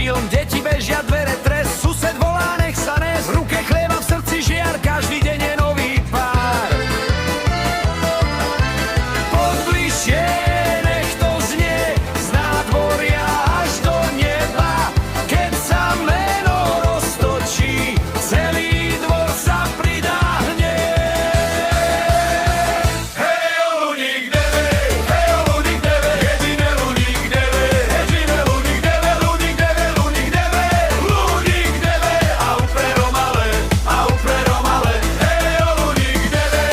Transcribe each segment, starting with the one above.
film, deti bežia dvere tres, sused volá, nech sa nes, v ruke chlieba, v srdci žiar, každý deň je nový pár. Pobližšie, nech to znie, z nádvoria až do neba, keď sa meno roztočí, celý dvor sa pridáhne. Hej, Luník deve, hej, Luník deve, jediné Luník deve, jediné Luník deve, Luník deve, Luník deve, Luník deve, au pero male, hej, Luník deve,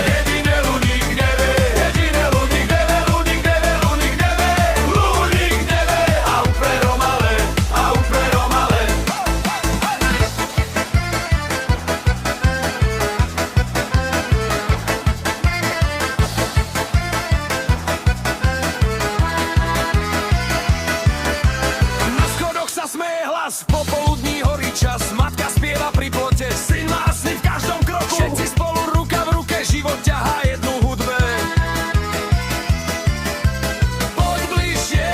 jediné Luník deve, jediné Luník deve, Luník deve, Luník deve, Luník deve, au pero male, au pero male. Na schodoch sa smeje hlas, popoludní horí čas, matka spieva pri plote, syn má sny v každom kroku. Všetci spolu ruka v ruke, život ťahá jednu hudbe. Poď bližšie,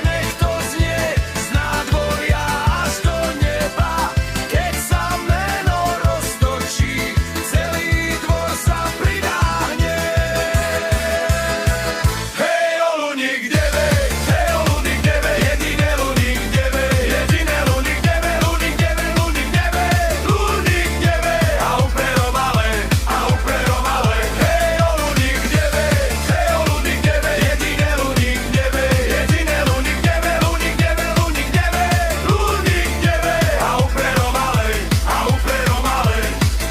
nech to znie, z nádvoria až do neba, keď sa meno roztočí, celý dvor sa pridáhne. Hej, Luník deve, jediné Luník deve, jediné Luník deve, Luník deve, Luník deve, Luník deve, au pero male, hej, Luník deve, jediné Luník deve, jediné Luník deve, Luník deve, Luník deve, Luník deve, au pero male.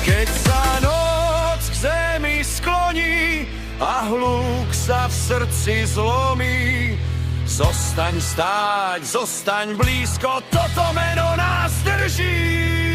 Keď sa noc k zemi skloní a hluk sa v srdci zlomí, zostaň stáť, zostaň blízko, toto meno nás drží.